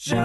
Well,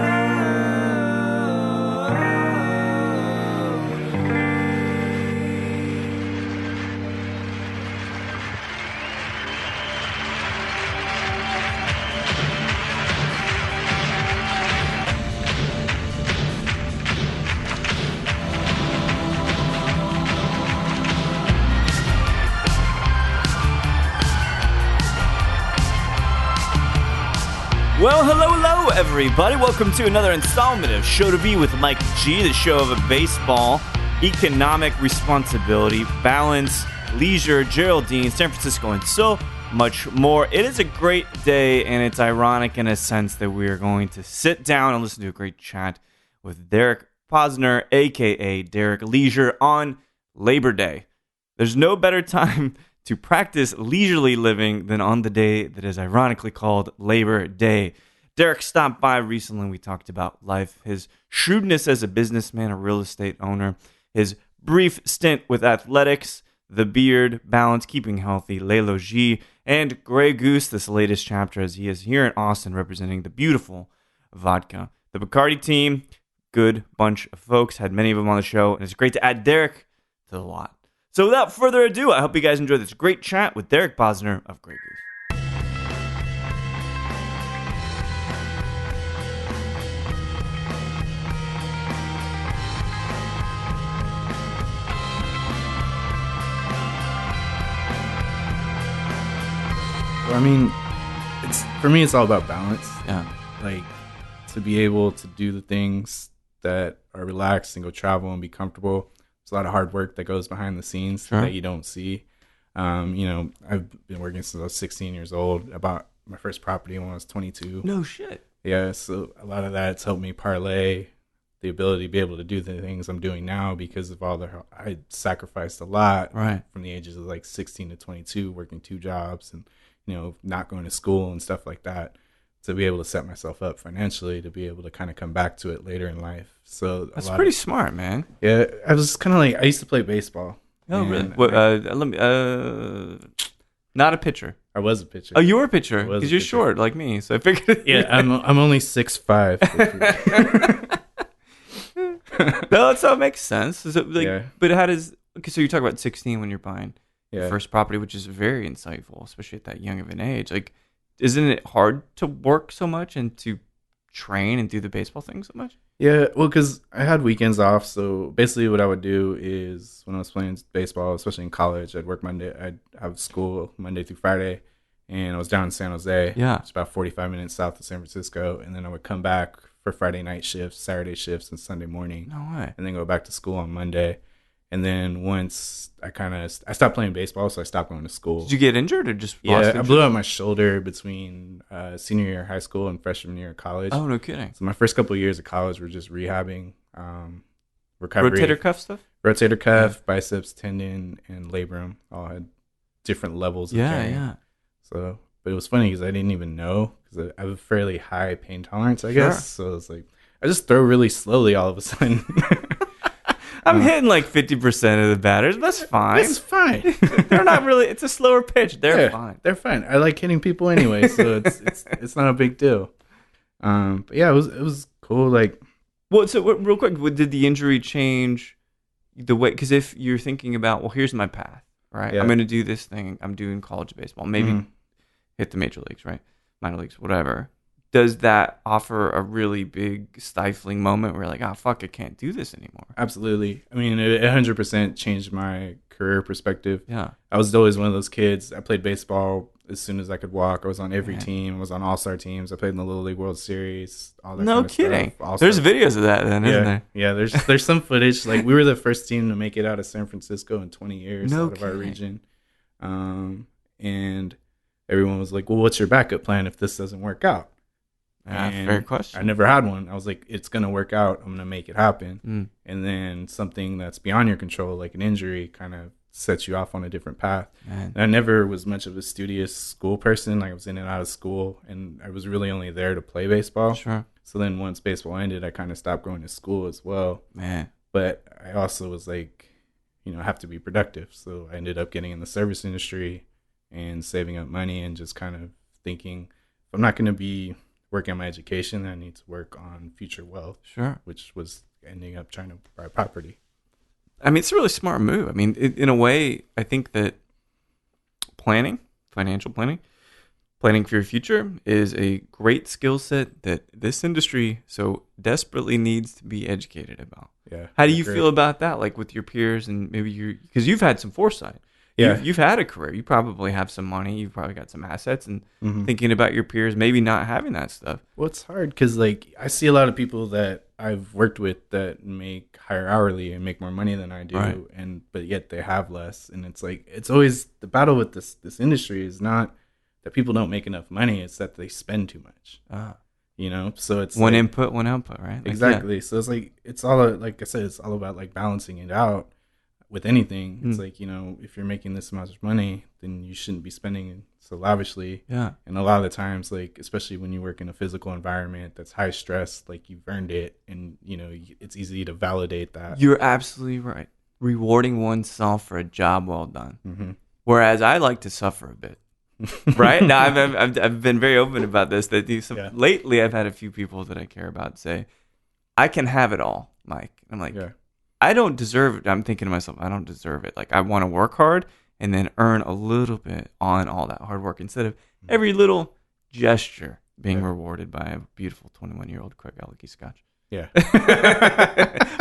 hello, everybody. Welcome to another installment of Show to Be with Mike G, the show of baseball, economic responsibility, balance, leisure, Geraldine, San Francisco, and so much more. It is a great day, and it's ironic in a sense that we are going to sit down and listen to a great chat with Derek Posner, a.k.a. Derek Leisure, on Labor Day. There's no better time to practice leisurely living than on the day that is ironically called Labor Day. Derek stopped by recently. We talked about life, his shrewdness as a businessman, a real estate owner, his brief stint with athletics, the beard, balance, keeping healthy, Le Logis, and Grey Goose, this latest chapter as he is here in Austin representing the beautiful vodka. The Bacardi team, good bunch of folks, had many of them on the show, and it's great to add Derek to the lot. So without further ado, I hope you guys enjoyed this great chat with Derek Posner of Grey Goose. I mean, for me, it's all about balance. Yeah. Like, to be able to do the things that are relaxed and go travel and be comfortable. There's a lot of hard work that goes behind the scenes that you don't see. I've been working since I was 16 years old. I bought my first property when I was 22. No shit. Yeah, so a lot of that's helped me parlay the ability to be able to do the things I'm doing now because of I sacrificed a lot from the ages of like 16 to 22, working 2 jobs and, not going to school and stuff like that, to be able to set myself up financially to be able to kind of come back to it later in life. So that's pretty smart, man. Yeah, I was kind of like, I used to play baseball. Oh, really? Not a pitcher. I was a pitcher. Oh, you were a pitcher because you're short like me. So I figured. Yeah, I'm only 6'5". No, that makes sense. But how does? Okay, so you talk about 16 when you're buying your first property, which is very insightful, especially at that young of an age. Like, isn't it hard to work so much and to train and do the baseball thing so much? Yeah, well, because I had weekends off. So basically what I would do is when I was playing baseball, especially in college, I'd work Monday. I'd have school Monday through Friday. And I was down in San Jose. Yeah. It's about 45 minutes south of San Francisco. And then I would come back for Friday night shifts, Saturday shifts, and Sunday morning. No way. And then go back to school on Monday. And then once I stopped playing baseball, so I stopped going to school. Did you get injured or just lost interest? I blew out my shoulder between senior year of high school and freshman year of college. Oh, no kidding. So my first couple of years of college were just rehabbing, recovery. Rotator cuff stuff? Rotator cuff, biceps, tendon, and labrum all had different levels of pain. Yeah. So, but it was funny because I didn't even know because I have a fairly high pain tolerance, I guess. So it's like I just throw really slowly all of a sudden. I'm hitting like 50% of the batters. That's fine. It's fine. They're not really. It's a slower pitch. They're fine. They're fine. I like hitting people anyway, so it's not a big deal. But yeah, it was cool. Like, well, so real quick, did the injury change the way? Because if you're thinking about, well, here's my path, right? Yeah. I'm going to do this thing. I'm doing college baseball. Maybe hit the major leagues, right? Minor leagues, whatever. Does that offer a really big stifling moment where you're like, oh, fuck, I can't do this anymore? Absolutely. I mean, it 100% changed my career perspective. Yeah. I was always one of those kids. I played baseball as soon as I could walk. I was on every team. I was on all-star teams. I played in the Little League World Series. All that no kidding. There's videos of that then, isn't there? Yeah, there's some footage. Like, we were the first team to make it out of San Francisco in 20 years out of our region. And everyone was like, well, what's your backup plan if this doesn't work out? Fair question. I never had one. I was like, it's going to work out. I'm going to make it happen. And then something that's beyond your control, like an injury, kind of sets you off on a different path. And I never was much of a studious school person. Like, I was in and out of school, and I was really only there to play baseball. Sure. So then once baseball ended, I kind of stopped going to school as well. Man. But I also was like, I have to be productive. So I ended up getting in the service industry and saving up money and just kind of thinking, if I'm not going to be work on my education. I need to work on future wealth. Sure. Which was ending up trying to buy property. I mean, it's a really smart move. I mean, in a way, I think that financial planning for your future is a great skill set that this industry so desperately needs to be educated about. Yeah. How do you feel about that? Like with your peers and maybe because you've had some foresight. Yeah. You've had a career. You probably have some money. You've probably got some assets and thinking about your peers, maybe not having that stuff. Well, it's hard because like I see a lot of people that I've worked with that make higher hourly and make more money than I do. Right. But yet they have less. And it's like, it's always the battle with this industry is not that people don't make enough money. It's that they spend too much. So it's one input, one output, right? Exactly. So it's like, it's all, like I said, it's all about like balancing it out with anything. It's like, if you're making this amount of money, then you shouldn't be spending so lavishly. Yeah. And a lot of the times, like, especially when you work in a physical environment that's high stress, like you've earned it and, it's easy to validate that. You're absolutely right. Rewarding oneself for a job well done. Mm-hmm. Whereas I like to suffer a bit. Right now, I've been very open about this. Lately, I've had a few people that I care about say, "I can have it all, Mike." I'm like, I don't deserve it. I'm thinking to myself, I don't deserve it. Like I want to work hard and then earn a little bit on all that hard work instead of every little gesture being rewarded by a beautiful 21-year-old Craig Alecky Scotch. Yeah,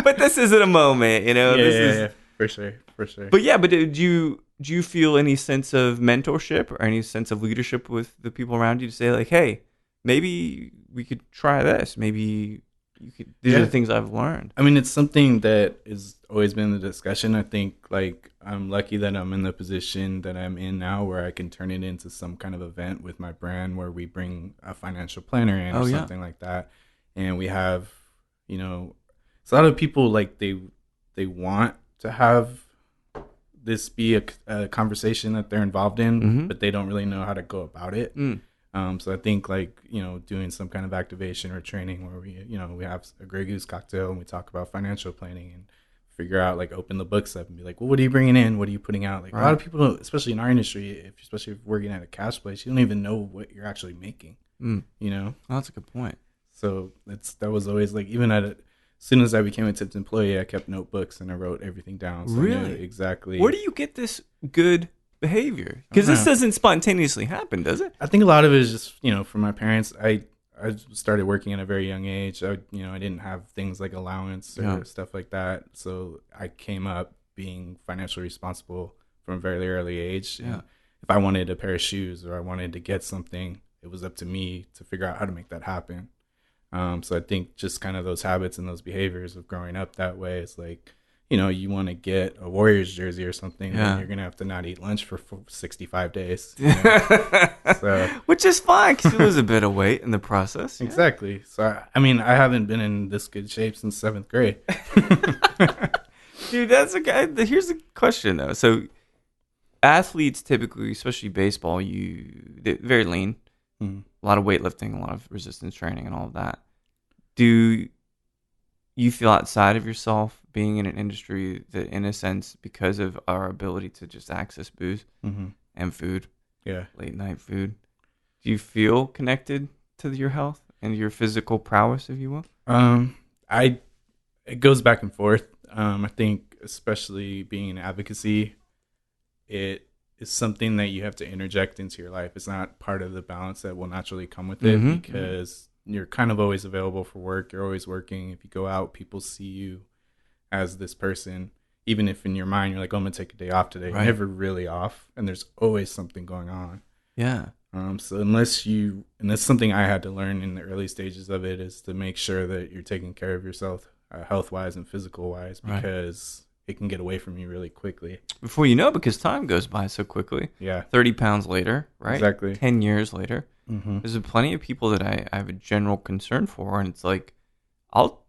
but this isn't a moment, Yeah, for sure. But do you feel any sense of mentorship or any sense of leadership with the people around you to say like, hey, maybe we could try this. Maybe you could. These are the things I've learned. I mean, it's something that has always been the discussion. I think like I'm lucky that I'm in the position that I'm in now where I can turn it into some kind of event with my brand where we bring a financial planner in or something like that. And we have, a lot of people like they want to have this be a conversation that they're involved in, but they don't really know how to go about it. So I think like, doing some kind of activation or training where we have a Grey Goose cocktail and we talk about financial planning and figure out like open the books up and be like, well, what are you bringing in? What are you putting out? Like a lot of people don't, especially in our industry, especially if you're working at a cash place, you don't even know what you're actually making, Oh, that's a good point. So that was always like, even as soon as I became a tipped employee, I kept notebooks and I wrote everything down. So really? I knew exactly. Where do you get this good behavior? Because this doesn't spontaneously happen, does it? I think a lot of it is just, from my parents. I started working at a very young age. I didn't have things like allowance or stuff like that. So I came up being financially responsible from a very early age. Yeah. If I wanted a pair of shoes or I wanted to get something, it was up to me to figure out how to make that happen. So I think just kind of those habits and those behaviors of growing up that way is like, you want to get a Warriors jersey or something, then you're going to have to not eat lunch for 65 days. So, which is fine because you lose a bit of weight in the process. Exactly. So, I mean, I haven't been in this good shape since 7th grade. Dude, that's okay. Here's the question, though. So athletes typically, especially baseball, they're very lean. A lot of weightlifting, a lot of resistance training and all of that. Do you feel outside of yourself being in an industry that, in a sense, because of our ability to just access booze and food, late night food, do you feel connected to your health and your physical prowess, if you will? It goes back and forth. I think especially being in advocacy, it is something that you have to interject into your life. It's not part of the balance that will naturally come with it because you're kind of always available for work. You're always working. If you go out, people see you as this person, even if in your mind you're like, oh, I'm going to take a day off today. You're never really off, and there's always something going on. Yeah. So and that's something I had to learn in the early stages of it, is to make sure that you're taking care of yourself health-wise and physical-wise, because it can get away from you really quickly. Before you know, because time goes by so quickly. Yeah. 30 pounds later, right? Exactly. 10 years later. There's plenty of people that I have a general concern for, and it's like,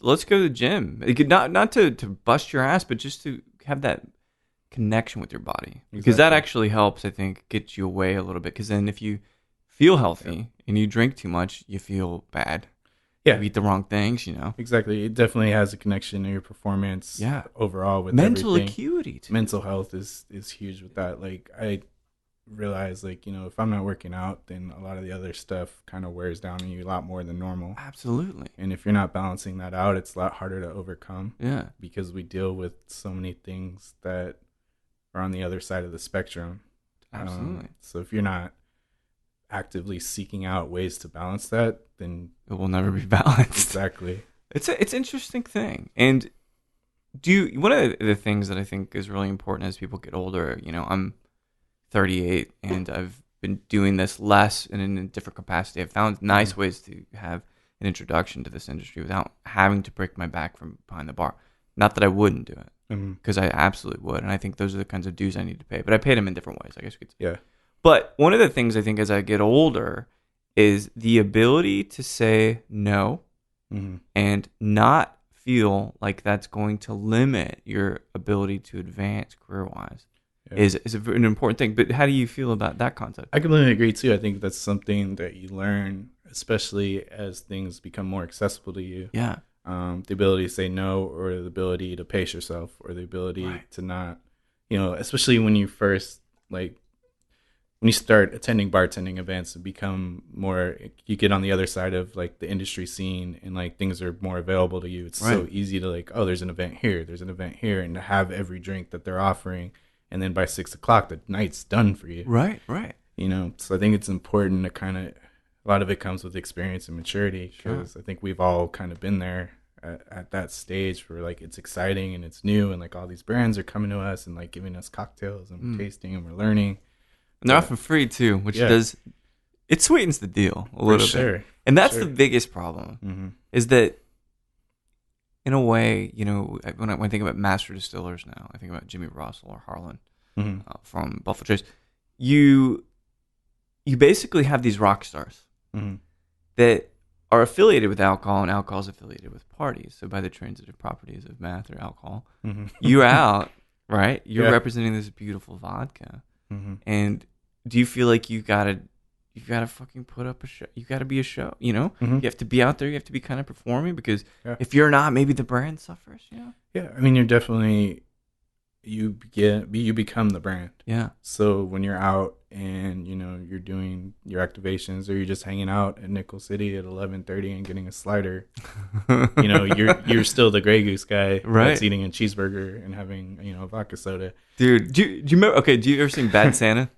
let's go to the gym. Not to bust your ass, but just to have that connection with your body. Because that actually helps, I think, get you away a little bit. Because then if you feel healthy and you drink too much, you feel bad. Yeah. You eat the wrong things, Exactly. It definitely has a connection to your performance overall with mental everything. acuity too. Mental health is huge with that. Like realize, like, if I'm not working out, then a lot of the other stuff kind of wears down on you a lot more than normal. Absolutely. And if you're not balancing that out, it's a lot harder to overcome. Yeah. Because we deal with so many things that are on the other side of the spectrum. Absolutely. So if you're not actively seeking out ways to balance that, then it will never be balanced. Exactly. It's an interesting thing. And one of the things that I think is really important as people get older, I'm 38 and I've been doing this less and in a different capacity. I've found nice ways to have an introduction to this industry without having to break my back from behind the bar. Not that I wouldn't do it, because I absolutely would. And I think those are the kinds of dues I need to pay. But I paid them in different ways, I guess we could say. Yeah. But one of the things I think as I get older is the ability to say no and not feel like that's going to limit your ability to advance career-wise is an important thing. But how do you feel about that concept? I completely agree, too. I think that's something that you learn, especially as things become more accessible to you. Yeah. The ability to say no, or the ability to pace yourself, or the ability to not, especially when you first, like, when you start attending bartending events and become more, you get on the other side of like the industry scene and like things are more available to you. It's so easy to like, oh, there's an event here, and to have every drink that they're offering. And then by 6 o'clock, the night's done for you. Right. So I think it's important to kind of, a lot of it comes with experience and maturity, because I think we've all kind of been there at that stage where like it's exciting and it's new and like all these brands are coming to us and like giving us cocktails and tasting and we're learning. And they're often free too, which it sweetens the deal a little bit. And that's the biggest problem, is that in a way, when I think about master distillers now, I think about Jimmy Russell or Harlan from Buffalo Trace. You basically have these rock stars that are affiliated with alcohol, and alcohol is affiliated with parties. So by the transitive properties of meth or alcohol, you're out, right? You're representing this beautiful vodka. And do you feel like you gotta fucking put up a show? You gotta be a show, You have to be out there. You have to be kind of performing, because if you're not, maybe the brand suffers. Yeah, I mean, you're definitely you become the brand. Yeah. So when you're out and you're doing your activations, or you're just hanging out at Nickel City at 11:30 and getting a slider, you're still the Grey Goose guy that's eating a cheeseburger and having a vodka soda. Dude, do you remember? Okay, do you ever sing Bad Santa?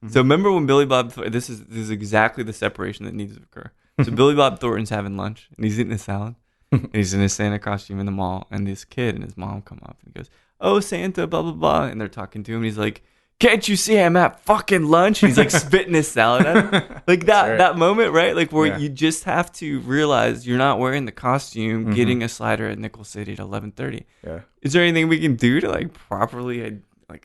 So remember when Billy Bob? This is exactly the separation that needs to occur. So Billy Bob Thornton's having lunch and he's eating a salad and he's in his Santa costume in the mall, and this kid and his mom come up and he goes, "Oh, Santa, blah blah blah," and they're talking to him. And he's like, "Can't you see I'm at fucking lunch?" And he's like spitting his salad at him. Like that moment, right? Like where you just have to realize you're not wearing the costume, getting a slider at Nickel City at 11:30. Yeah. Is there anything we can do to like properly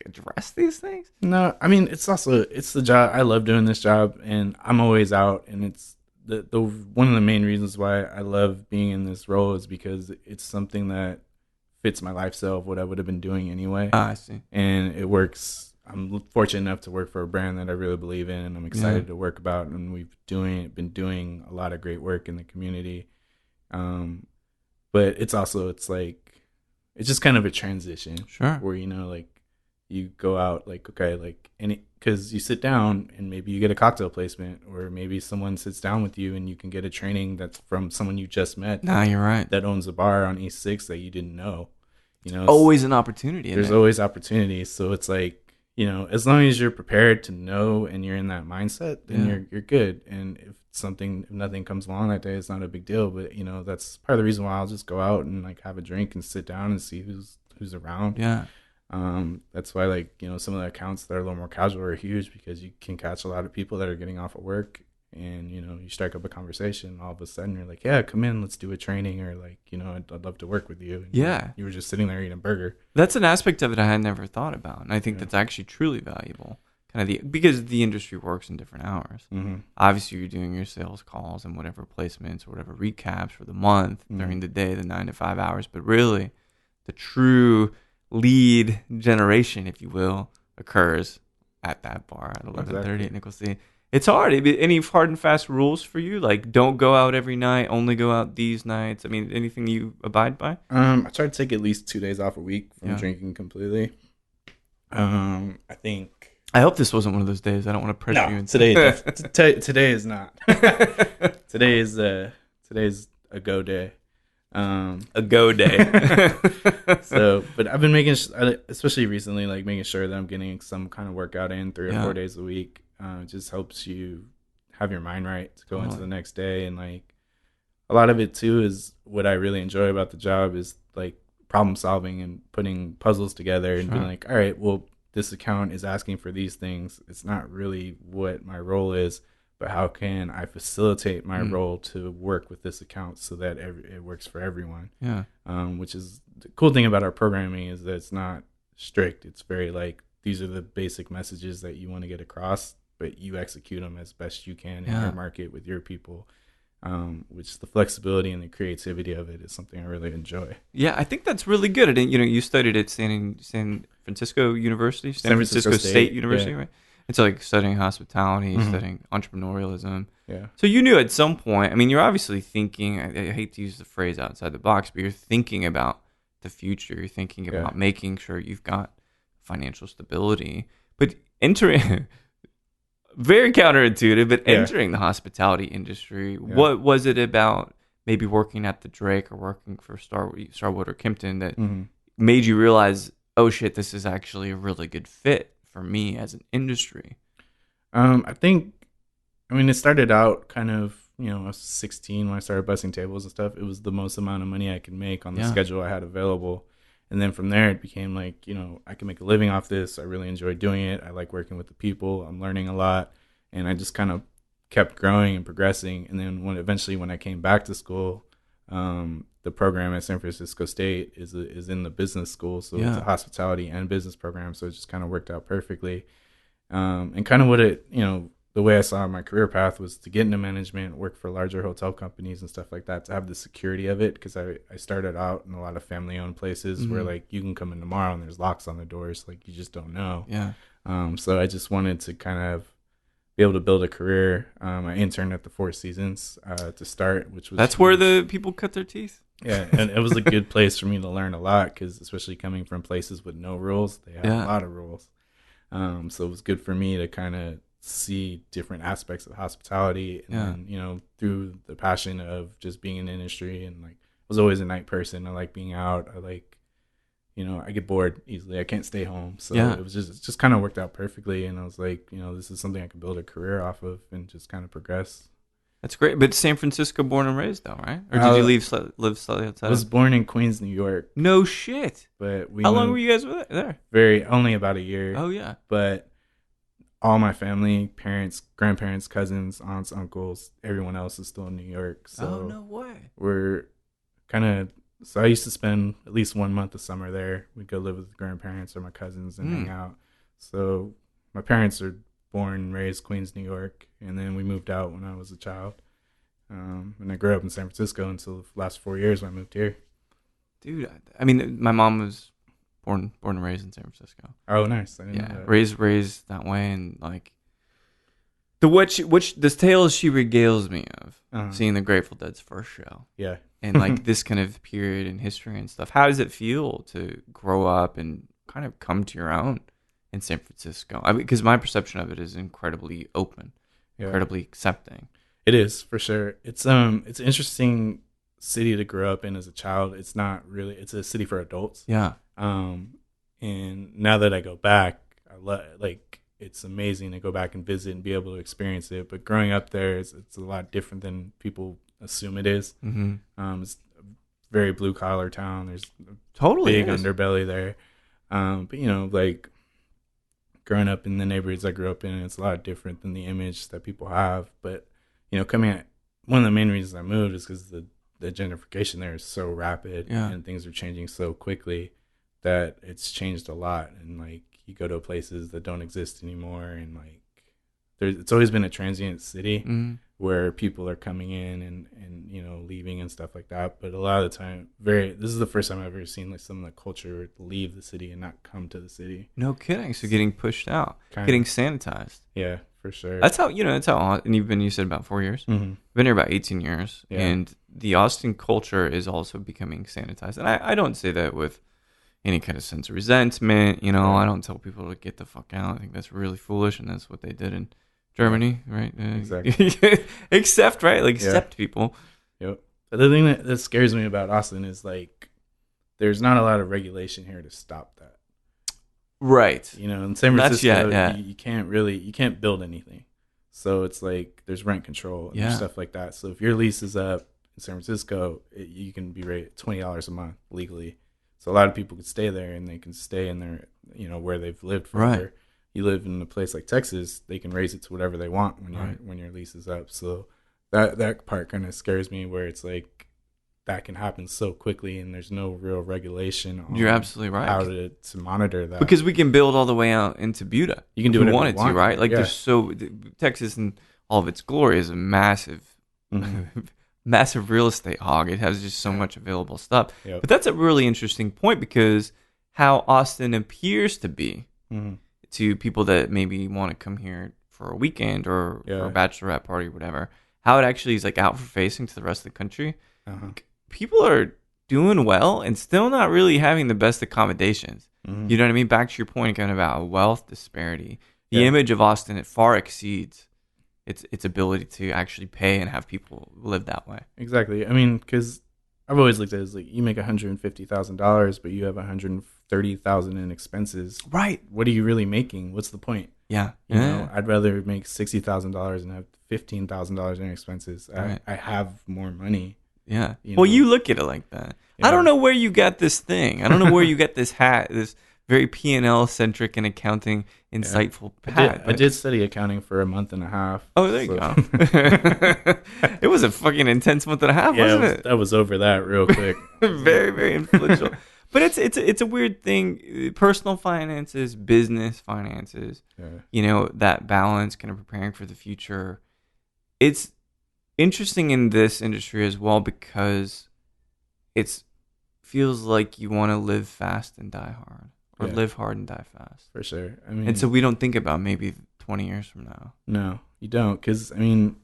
address these things? No, I mean, it's the job. I love doing this job, and I'm always out, and it's the one of the main reasons why I love being in this role is because it's something that fits my lifestyle of what I would have been doing anyway. I see. And it works. I'm fortunate enough to work for a brand that I really believe in, and I'm excited to work about, and we've been doing a lot of great work in the community. But it's just kind of a transition. Sure. Where you go out because you sit down and maybe you get a cocktail placement, or maybe someone sits down with you and you can get a training that's from someone you just met. No, you're right. That owns a bar on East 6 that you didn't know. Always an opportunity. There's always opportunities. So it's like, as long as you're prepared to know and you're in that mindset, then you're good. And if nothing comes along that day, it's not a big deal. But that's part of the reason why I'll just go out and like have a drink and sit down and see who's around. Yeah. That's why some of the accounts that are a little more casual are huge, because you can catch a lot of people that are getting off of work, and you strike up a conversation, and all of a sudden you're like, yeah, come in, let's do a training, or I'd love to work with you. And you were just sitting there eating a burger. That's an aspect of it I had never thought about, and I think that's actually truly valuable. Because the industry works in different hours. Obviously, you're doing your sales calls and whatever placements or whatever recaps for the month during the day, the 9 to 5 hours. But really, the true lead generation, if you will, occurs at that bar at 11:30 at Nickel City. It's hard. Any hard and fast rules for you? Like, don't go out every night, only go out these nights. I mean, anything you abide by? I try to take at least 2 days off a week from drinking completely. I think I hope this wasn't one of those days. I don't want to pressure you. No, today is not. Today's a go day. A go day. So, but I've been especially recently, like making sure that I'm getting some kind of workout in 3 or 4 days a week. It just helps you have your mind right to go into the next day. And like a lot of it too is what I really enjoy about the job is like problem solving and putting puzzles together and being like, all right, well, this account is asking for these things. It's not really what my role is, but how can I facilitate my role to work with this account so that it works for everyone? Yeah. Which is the cool thing about our programming is that it's not strict. It's very like, these are the basic messages that you want to get across, but you execute them as best you can in your market with your people. Which the flexibility and the creativity of it is something I really enjoy. Yeah, I think that's really good. And you studied at San Francisco University, San Francisco State University, right? And so like studying hospitality, studying entrepreneurialism. Yeah. So you knew at some point, I mean, you're obviously thinking, I hate to use the phrase outside the box, but you're thinking about the future. You're thinking about making sure you've got financial stability. But entering, very counterintuitive, but entering the hospitality industry, what was it about maybe working at the Drake or working for Starwood or Kimpton that made you realize, oh shit, this is actually a really good fit for me as an industry? I mean, it started out kind of, I was 16 when I started bussing tables and stuff. It was the most amount of money I could make on the schedule I had available. And then from there, it became like, I can make a living off this. I really enjoy doing it. I like working with the people. I'm learning a lot. And I just kind of kept growing and progressing. And then when I came back to school, the program at San Francisco State is in the business school. So it's a hospitality and business program. So it just kind of worked out perfectly. And kind of what the way I saw my career path was to get into management, work for larger hotel companies and stuff like that, to have the security of it. Because I started out in a lot of family-owned places where like you can come in tomorrow and there's locks on the doors, like you just don't know. Yeah. So I just wanted to kind of be able to build a career. I interned at the Four Seasons to start, which was that's huge. Where the people cut their teeth. Yeah, and it was a good place for me to learn a lot because especially coming from places with no rules, they have a lot of rules. So it was good for me to kind of see different aspects of hospitality and then, through the passion of just being in the industry. And like I was always a night person. I like being out. I like, I get bored easily. I can't stay home. So it just kind of worked out perfectly. And I was like, this is something I could build a career off of and just kind of progress. That's great. But San Francisco born and raised though, right? Or did you live slightly outside? I was born in Queens, New York. No shit. But how long were you guys there? Only about a year. Oh yeah. But all my family, parents, grandparents, cousins, aunts, uncles, everyone else is still in New York. So no way. We're kind of, so I used to spend at least 1 month of summer there. We'd go live with grandparents or my cousins and hang out. So my parents are born and raised Queens, New York. And then we moved out when I was a child. And I grew up in San Francisco until the last 4 years when I moved here. Dude, I mean, my mom was born and raised in San Francisco. Oh, nice. I didn't know that. raised that way, and like the tales she regales me of seeing the Grateful Dead's first show. Yeah. And like this kind of period in history and stuff. How does it feel to grow up and kind of come to your own in San Francisco? I mean, because my perception of it is incredibly open, incredibly accepting. It is, for sure. It's an interesting city to grow up in as a child. It's not really, it's a city for adults. Yeah. And now that I go back, it's amazing to go back and visit and be able to experience it. But growing up there, it's a lot different than people assume it is. Mm-hmm. It's a very blue collar town. There's a big underbelly there. But like growing up in the neighborhoods I grew up in, it's a lot different than the image that people have. But coming at one of the main reasons I moved is because the gentrification there is so rapid and things are changing so quickly that it's changed a lot. And like you go to places that don't exist anymore, and like it's always been a transient city where people are coming in and leaving and stuff like that. But a lot of the time, this is the first time I've ever seen like some of the culture leave the city and not come to the city. No kidding. So getting pushed out, getting sanitized. Yeah, for sure. That's how, and you said about 4 years. Mm-hmm. I've been here about 18 years, and the Austin culture is also becoming sanitized. And I don't say that with, any kind of sense of resentment. I don't tell people to get the fuck out. I think that's really foolish, and that's what they did in Germany, right? Exactly. Accept people. Yep. But the thing that scares me about Austin is like there's not a lot of regulation here to stop that. Right. In San Francisco, you can't build anything. So it's like there's rent control and stuff like that. So if your lease is up in San Francisco, you can be rated $20 a month legally. So a lot of people could stay there and they can stay in their, where they've lived forever. Right. You live in a place like Texas, they can raise it to whatever they want when your lease is up. So that part kind of scares me, where it's like that can happen so quickly and there's no real regulation on You're absolutely right. how to monitor that. Because we can build all the way out into Buda. You can do whatever you want to, right? Like Texas and all of its glory is a massive massive real estate hog. It has just so much available stuff. Yep. But that's a really interesting point, because how Austin appears to be to people that maybe want to come here for a weekend or for a bachelorette party or whatever, how it actually is like outward facing to the rest of the country. People are doing well and still not really having the best accommodations. You know what I mean? Back to your point again about wealth disparity. The image of Austin, it far exceeds its ability to actually pay and have people live that way. Exactly. I mean, because I've always looked at it as like you make $150,000, but you have $130,000 in expenses. Right. What are you really making? What's the point? Yeah. You know, I'd rather make $60,000 and have $15,000 in expenses. Right. I have more money. Yeah. You look at it like that. Yeah. I don't know where you got this thing. I don't know where you got this hat, this very P&L centric and accounting insightful hat. I did study accounting for a month and a half. Oh, there you go. It was a fucking intense month and a half, wasn't it? That was over that real quick. Very, very influential. But it's a weird thing. Personal finances, business finances, that balance, kind of preparing for the future. It's interesting in this industry as well, because it feels like you want to live fast and die hard, or live hard and die fast. For sure. I mean, and so we don't think about maybe 20 years from now. No, you don't, because I've been,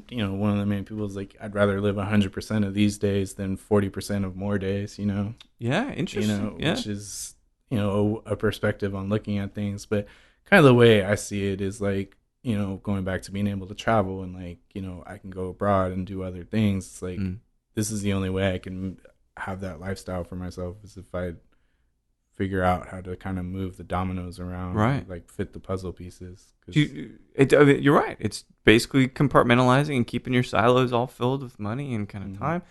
one of the main people is like, I'd rather live 100% of these days than 40% of more days, Yeah, interesting. Which is, a perspective on looking at things. But kind of the way I see it is like, going back to being able to travel and like, I can go abroad and do other things. It's like, this is the only way I can have that lifestyle for myself, is if I figure out how to kind of move the dominoes around, right? Like fit the puzzle pieces. You're right. It's basically compartmentalizing and keeping your silos all filled with money and kind of time.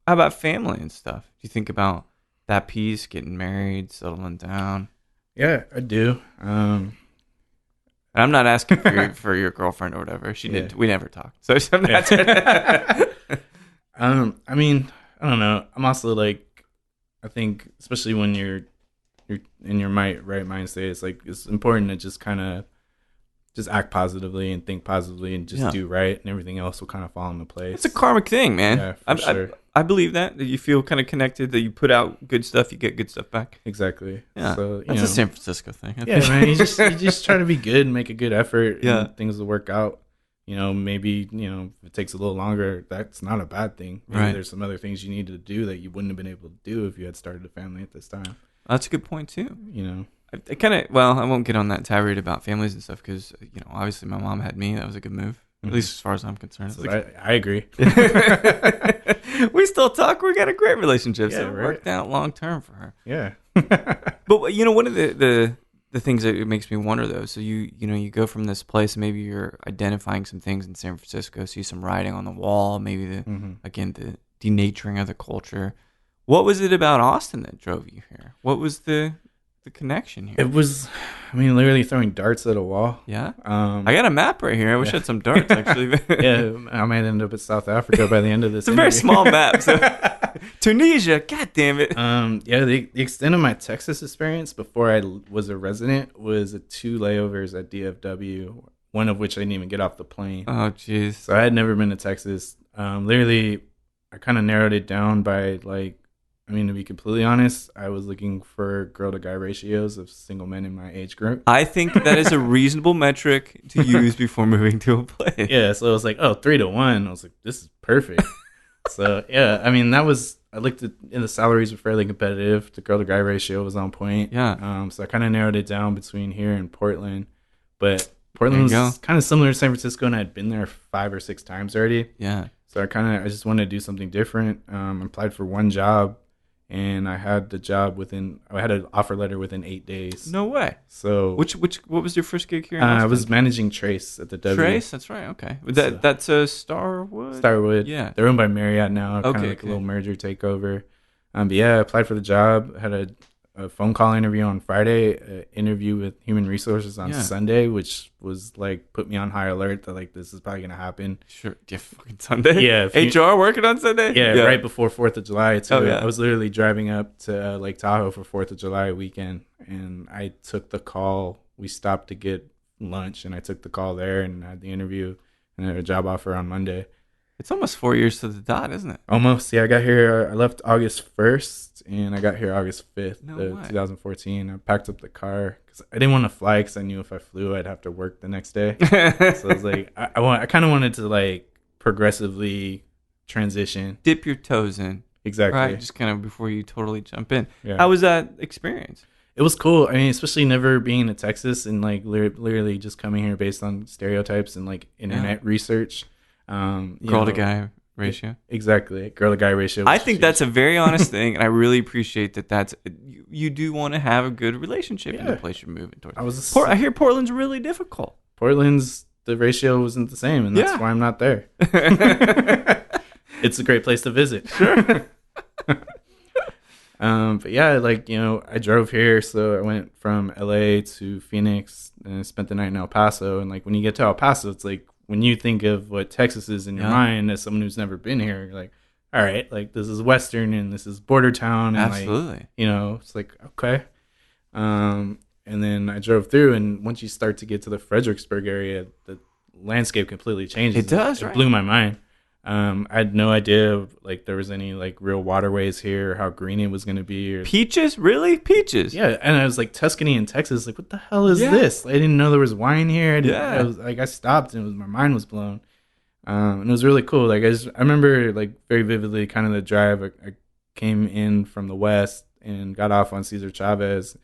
How about family and stuff? Do you think about that piece, getting married, settling down? Yeah, I do. I'm not asking for your girlfriend or whatever. We never talked. So I'm not. I mean, I don't know. I'm also like, I think especially when you're in your right mind state, it's like it's important to just kind of just act positively and think positively and just do right, and everything else will kind of fall into place. It's a karmic thing, man. Yeah, for sure. I believe that you feel kind of connected, that you put out good stuff, you get good stuff back. Exactly. Yeah. So, that's a San Francisco thing. Man. You just try to be good and make a good effort. And things will work out. Maybe, if it takes a little longer, that's not a bad thing. Maybe there's some other things you need to do that you wouldn't have been able to do if you had started a family at this time. That's a good point too. I kind of, I won't get on that tirade about families and stuff, because, obviously my mom had me. That was a good move. At least as far as I'm concerned. So I agree. We still talk. We got a great relationship. So it worked out long term for her. Yeah. But one of the things that it makes me wonder though, so you go from this place, maybe you're identifying some things in San Francisco, see some writing on the wall, maybe the denaturing of the culture. What was it about Austin that drove you here? What was the connection here? It was, literally throwing darts at a wall. Yeah. I got a map right here. I wish I had some darts, actually. Yeah, I might end up at South Africa by the end of this. It's a very small map. So. Tunisia, god damn it. The extent of my Texas experience before I was a resident was 2 layovers at DFW, one of which I didn't even get off the plane. Oh, jeez. So I had never been to Texas. Literally, I kind of narrowed it down by to be completely honest, I was looking for girl-to-guy ratios of single men in my age group. I think that is a reasonable metric to use before moving to a place. Yeah, so it was like, 3-1. I was like, this is perfect. So, yeah, that was I looked at, and the salaries were fairly competitive. The girl to guy ratio was on point. Yeah. So I kind of narrowed it down between here and Portland. But Portland was kind of similar to San Francisco, and I'd been there 5 or 6 times already. Yeah. So I just wanted to do something different. I applied for one job, and I had an offer letter within 8 days. No way. So what was your first gig here in I Austin? was managing Trace at the W. Trace, that's right. Okay. That's a Starwood? Starwood. Yeah. They're owned by Marriott now. Okay, Kind of like a little merger takeover. But yeah, I applied for the job. Had a phone call interview on Friday, an interview with Human Resources on Sunday, which was like put me on high alert that like this is probably gonna happen. Sure, yeah, fucking Sunday. Yeah, HR working on Sunday. Yeah, right before 4th of July. Too. Oh, yeah. I was literally driving up to Lake Tahoe for 4th of July weekend, and I took the call. We stopped to get lunch, and I took the call there and had the interview and had a job offer on Monday. It's almost 4 years to the dot, isn't it? Almost. Yeah, I got here. I left August 1st, and I got here August 5th, No way. 2014. I packed up the car because I didn't want to fly because I knew if I flew, I'd have to work the next day. So I was like, I kind of wanted to like progressively transition, dip your toes in. Exactly. Right, just kind of before you totally jump in. Yeah. How was that experience? It was cool. I mean, especially never being in Texas and like literally just coming here based on stereotypes and like internet research. Girl to guy ratio. Exactly. Girl to guy ratio. I think that's a very honest thing, and I really appreciate that. You do want to have a good relationship in the place you're moving towards. I hear Portland's really difficult. The ratio wasn't the same, and that's why I'm not there. It's a great place to visit. Sure. But yeah, like, I drove here, so I went from LA to Phoenix and I spent the night in El Paso. And like when you get to El Paso, it's like when you think of what Texas is in your mind as someone who's never been here, you're like, all right, like this is Western and this is border town. And absolutely. Like, it's like, okay. And then I drove through, and once you start to get to the Fredericksburg area, the landscape completely changes. It does, It right? blew my mind. I had no idea like there was any like real waterways here, or how green it was going to be. Peaches? Really? Peaches? Yeah, and I was like Tuscany in Texas. Like, what the hell is this? I didn't know there was wine here. I stopped, and my mind was blown. And it was really cool. Like I remember like very vividly kind of the drive. I came in from the west and got off on Cesar Chavez.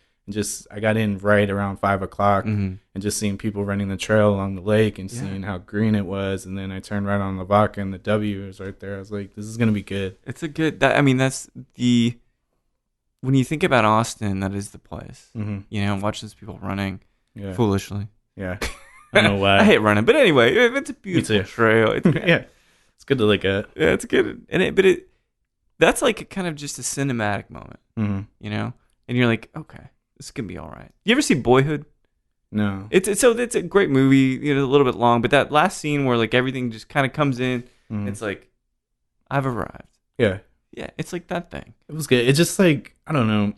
I got in right around 5 o'clock and just seeing people running the trail along the lake and seeing how green it was. And then I turned right on La Vaca and the W was right there. I was like, this is going to be good. It's a good, that's when you think about Austin, that is the place. Watch those people running foolishly. Yeah. I don't know why. I hate running. But anyway, it's a beautiful trail. It's, it's good to look at. Yeah, it's good. That's like kind of just a cinematic moment, And you're like, okay. This can be all right. You ever see Boyhood? No. It's a great movie, a little bit long, but that last scene where like everything just kind of comes in, it's like, I've arrived. Yeah. Yeah, it's like that thing. It was good. It's just like, I don't know,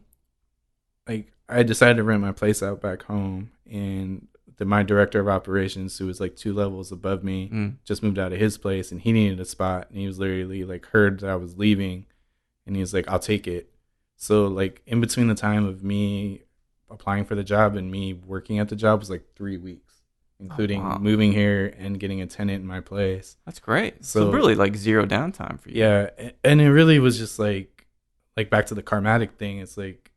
like I decided to rent my place out back home, and my director of operations, who was like 2 levels above me, just moved out of his place, and he needed a spot, and he was literally like heard that I was leaving, and he was like, I'll take it. So like in between the time of me applying for the job and me working at the job was like 3 weeks, including moving here and getting a tenant in my place. That's great. So really like zero downtime for you. Yeah. And it really was just like back to the karmatic thing. It's like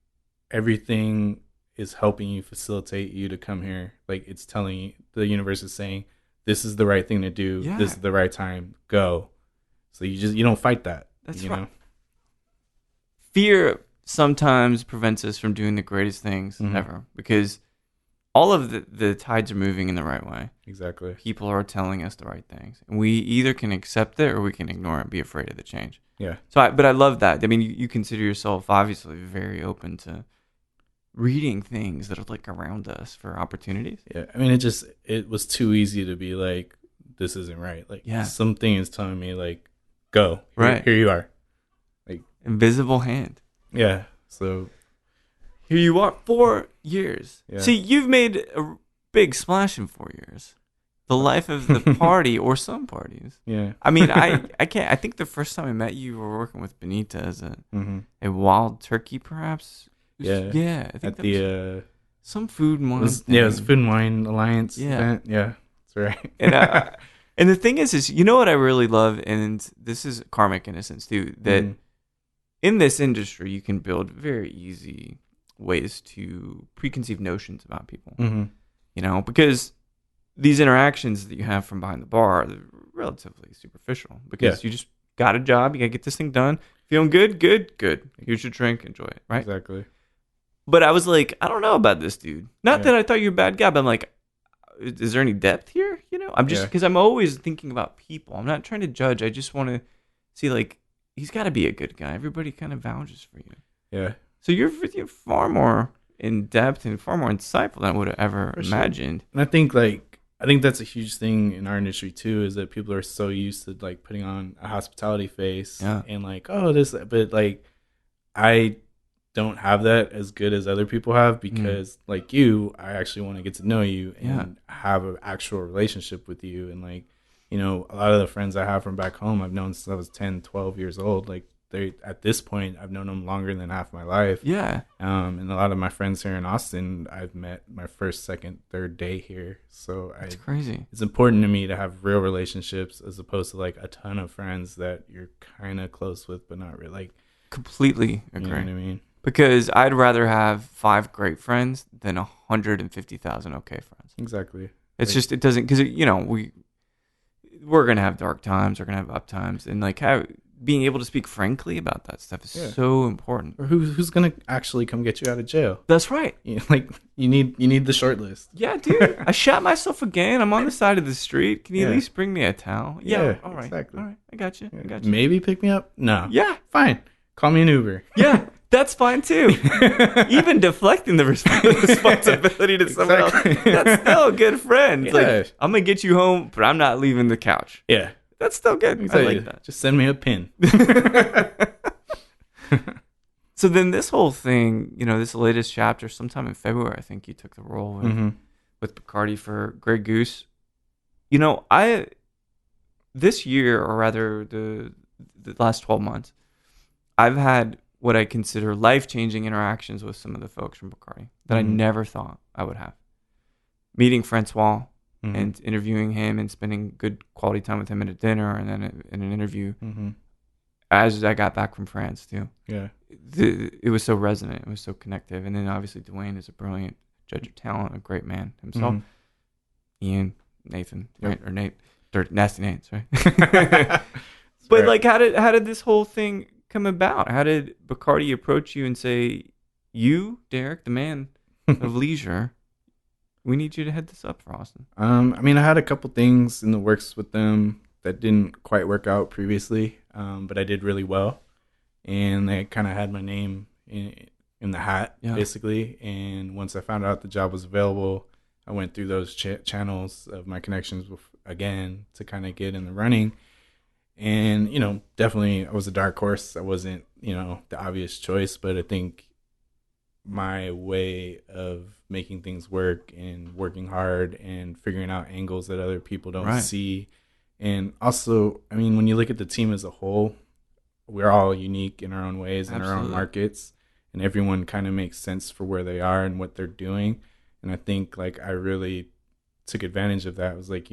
everything is helping you, facilitate you to come here. Like it's telling you, the universe is saying, this is the right thing to do. Yeah. This is the right time. Go. So you don't fight that. That's right. Fear sometimes prevents us from doing the greatest things ever, because all of the tides are moving in the right way. Exactly. People are telling us the right things, and we either can accept it or we can ignore it and be afraid of the change. Yeah. But I love that. I mean, you consider yourself obviously very open to reading things that are like around us for opportunities. Yeah. I mean, it was too easy to be like, this isn't right. Like something is telling me like, go. Here you are. Like invisible hand. Yeah. So here you are, 4 years. Yeah. See, you've made a big splash in 4 years. The life of the party, or some parties. Yeah. I mean, I can't. I think the first time I met you, you were working with Benita as a wild turkey, perhaps. Yeah. Yeah. I think at the some food and wine. It was Food and Wine Alliance event. Yeah. That's right. And the thing is, you know what I really love, and this is karmic innocence too, that in this industry, you can build very easy ways to preconceived notions about people. Because these interactions that you have from behind the bar are relatively superficial because you just got a job, you got to get this thing done. Feeling good? Good. Here's your drink, enjoy it, right? Exactly. But I was like, I don't know about this dude. Not that I thought you were a bad guy, but I'm like, is there any depth here? I'm just, because I'm always thinking about people. I'm not trying to judge. I just want to see, like, he's got to be a good guy. Everybody kind of vouches for you. Yeah. So you're far more in depth and far more insightful than I would have ever imagined. And I think that's a huge thing in our industry too, is that people are so used to like putting on a hospitality face and like, oh, this, but like, I don't have that as good as other people have because like you, I actually want to get to know you and have an actual relationship with you. And like, a lot of the friends I have from back home, I've known since I was 10, 12 years old. Like at this point, I've known them longer than half my life. Yeah. And a lot of my friends here in Austin, I've met my first, second, third day here. So it's crazy. It's important to me to have real relationships as opposed to like a ton of friends that you're kind of close with, but not really. Like, completely agree. You know what I mean? Because I'd rather have 5 great friends than 150,000 okay friends. Exactly. It's just, it doesn't, because, we're going to have dark times, we're going to have up times. And like being able to speak frankly about that stuff is so important. Or who's going to actually come get you out of jail? That's right. You need the short list. Yeah, dude. I shot myself again. I'm on the side of the street. Can you at least bring me a towel? Yeah. All right. Exactly. All right. I got you. Maybe pick me up? No. Yeah. Fine. Call me an Uber. Yeah. That's fine too. Even deflecting the responsibility to someone else, that's still a good friend. It's like, I'm going to get you home, but I'm not leaving the couch. Yeah. That's still good. I like that. Just send me a pin. So then this whole thing, this latest chapter, sometime in February, I think you took the role with Bacardi for Grey Goose. This year, or rather the last 12 months, I've had what I consider life-changing interactions with some of the folks from Bacardi that I never thought I would have. Meeting Francois and interviewing him and spending good quality time with him at a dinner and then in an interview as I got back from France too. Yeah. It was so resonant. It was so connective. And then obviously Dwayne is a brilliant judge of talent, a great man himself. Ian, Nathan, right? Or Nate, nasty Nates, right? But like, how did this whole thing come about? How did Bacardi approach you and say, you, Derek, the man of leisure, we need you to head this up for Austin? I had a couple things in the works with them that didn't quite work out previously, but I did really well. And they kind of had my name in the hat, basically. And once I found out the job was available, I went through those channels of my connections again to kind of get in the running. And, definitely I was a dark horse. I wasn't, the obvious choice, but I think my way of making things work and working hard and figuring out angles that other people don't see. And also, when you look at the team as a whole, we're all unique in our own ways in our own markets, and everyone kind of makes sense for where they are and what they're doing. And I think like I really took advantage of that. I was like,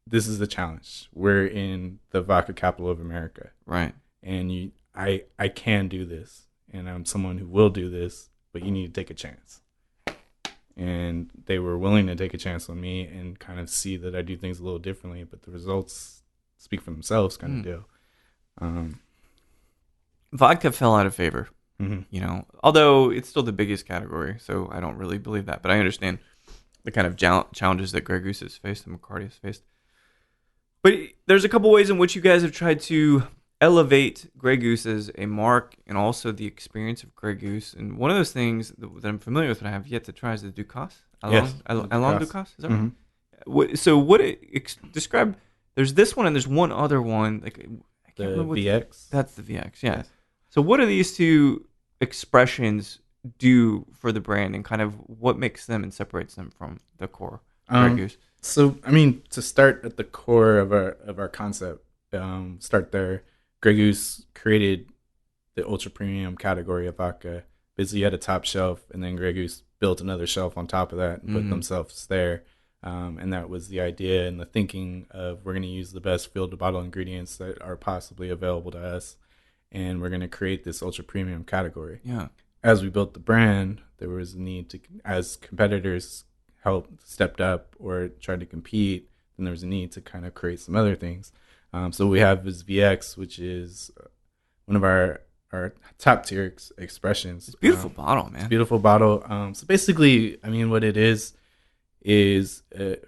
this is the challenge. We're in the vodka capital of America. Right. And I can do this. And I'm someone who will do this, but you need to take a chance. And they were willing to take a chance on me and kind of see that I do things a little differently, but the results speak for themselves kind of deal. Vodka fell out of favor, although it's still the biggest category. So I don't really believe that, but I understand the kind of challenges that Grey Goose has faced and Bacardi has faced. But there's a couple ways in which you guys have tried to elevate Grey Goose as a mark and also the experience of Grey Goose. And one of those things that I'm familiar with, but I have yet to try, is the Ducasse. Alain Ducasse, is that right? Describe, there's this one and there's one other one. Like, I can't remember VX? That's the VX, yeah. So what do these two expressions do for the brand and kind of what makes them and separates them from the core Grey Goose? So, to start at the core of our concept, start there. Grey Goose created the ultra premium category of vodka. Basically, you had a top shelf, and then Grey Goose built another shelf on top of that and put themselves there. And that was the idea and the thinking of, we're going to use the best field to bottle ingredients that are possibly available to us. and we're going to create this ultra premium category. Yeah. As we built the brand, there was a need to, as competitors stepped up or tried to compete, then there was a need to kind of create some other things. So what we have is VX, which is one of our top tier expressions. It's a beautiful bottle, man. It's a beautiful bottle. So basically, I mean, what it is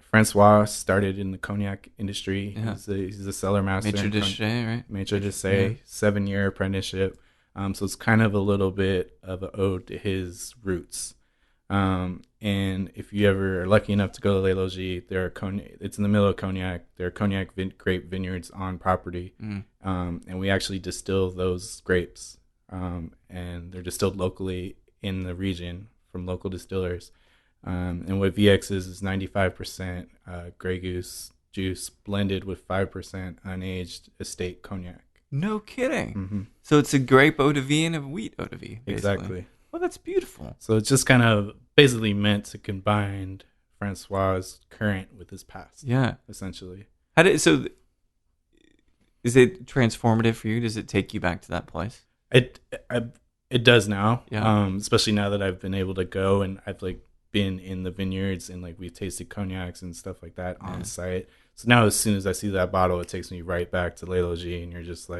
Francois started in the cognac industry. Yeah. He's a cellar master. Maitre d'Aché, right? Maitre d'Aché, 7-year apprenticeship. So it's kind of a little bit of an ode to his roots. And if you ever are lucky enough to go to Les Logis, it's in the middle of Cognac. There are cognac grape vineyards on property. And we actually distill those grapes. And they're distilled locally in the region from local distillers. And what VX is 95% Grey Goose juice blended with 5% unaged estate cognac. No kidding. Mm-hmm. So it's a grape eau de vie and a wheat eau de vie. Basically. Exactly. Well, that's beautiful. So it's just kind of basically meant to combine Francois' current with his past. Yeah. Essentially. Is it transformative for you? Does it take you back to that place? It does now. Yeah. Especially now that I've been able to go and I've been in the vineyards and we've tasted cognacs and stuff like that on site. So now as soon as I see that bottle, it takes me right back to Les Logis, and you're just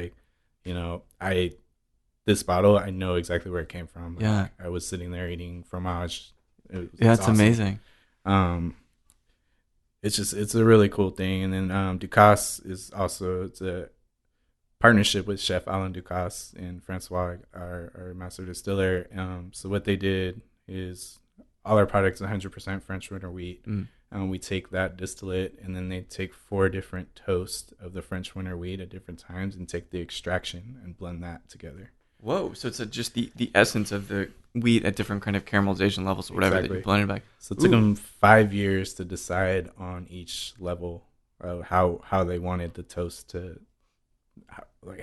this bottle, I know exactly where it came from. Yeah. I was sitting there eating fromage. It's awesome. Amazing. It's a really cool thing. And then Ducasse is also, it's a partnership with Chef Alain Ducasse and Francois, our master distiller. So what they did is all our products 100% French winter wheat. We take that distillate, and then they take 4 different toasts of the French winter wheat at different times and take the extraction and blend that together. Whoa! So it's just the essence of the wheat at different kind of caramelization levels or whatever that you blended back. So it took them 5 years to decide on each level of how they wanted the toast to,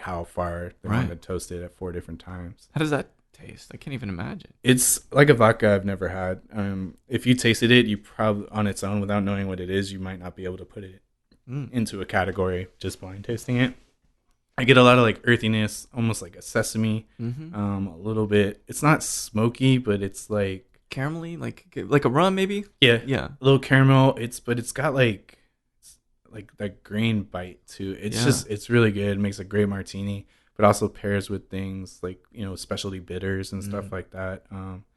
how far they wanted to toast it at 4 different times. How does that taste? I can't even imagine. It's like a vodka I've never had. If you tasted it, you probably on its own without knowing what it is, you might not be able to put it into a category just blind tasting it. I get a lot of earthiness, almost like a sesame, a little bit. It's not smoky, but it's like caramelly, like a rum maybe. Yeah, a little caramel. It's got like that grain bite too. It's really good. It makes a great martini. But also pairs with things like, specialty bitters and stuff like that.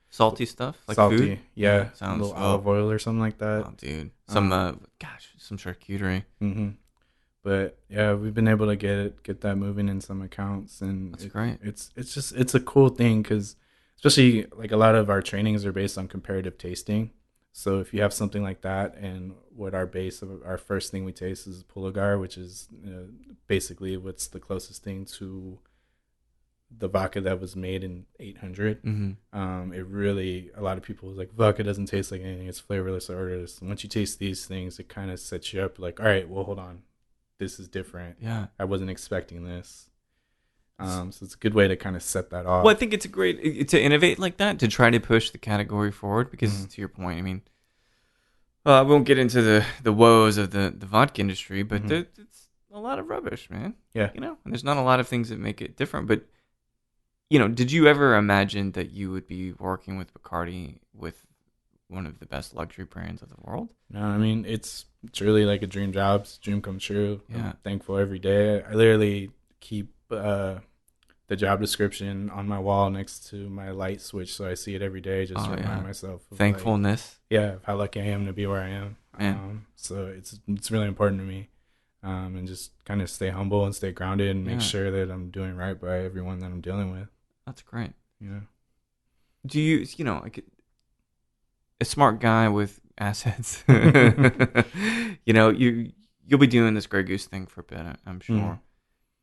Salty stuff? Like salty, food? yeah. Sounds a little olive oil or something like that. Oh, dude. Some charcuterie. Mm-hmm. But, yeah, we've been able to get that moving in some accounts. And that's great. It's a cool thing because especially, a lot of our trainings are based on comparative tasting. So if you have something like that, and what our first thing we taste is Pulagar, which is basically what's the closest thing to the vodka that was made in 800. It really, a lot of people was like, vodka doesn't taste like anything. It's flavorless or odorless. And once you taste these things, it kind of sets you up all right, well, hold on. This is different. Yeah. I wasn't expecting this. So it's a good way to kind of set that off. Well, I think it's a great to innovate like that, to try to push the category forward, because to your point, I mean, I won't get into the woes of the vodka industry, but it's a lot of rubbish, man. Yeah. And there's not a lot of things that make it different. But, did you ever imagine that you would be working with Bacardi, with one of the best luxury brands of the world? No, I mean, it's really like a dream job. It's a dream come true. Yeah. I'm thankful every day. I literally keep the job description on my wall next to my light switch, so I see it every day just to remind myself of thankfulness. Of how lucky I am to be where I am. So it's really important to me, and just kind of stay humble and stay grounded and make sure that I'm doing right by everyone that I'm dealing with. That's great. Yeah. Do you a smart guy with assets? You'll be doing this Grey Goose thing for a bit, I'm sure.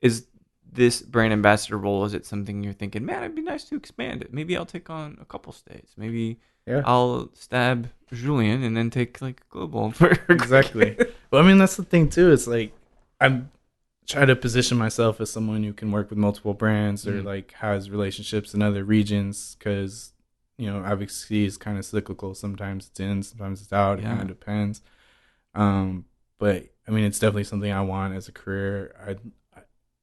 Is this brand ambassador role, is it something you're thinking, man, it'd be nice to expand it? Maybe I'll take on a couple states. Maybe I'll stab Julian and then take global. Exactly. Well, I mean, that's the thing too. It's I'm trying to position myself as someone who can work with multiple brands or has relationships in other regions, because obviously is kind of cyclical. Sometimes it's in, sometimes it's out. It kind of depends. But I mean, it's definitely something I want as a career.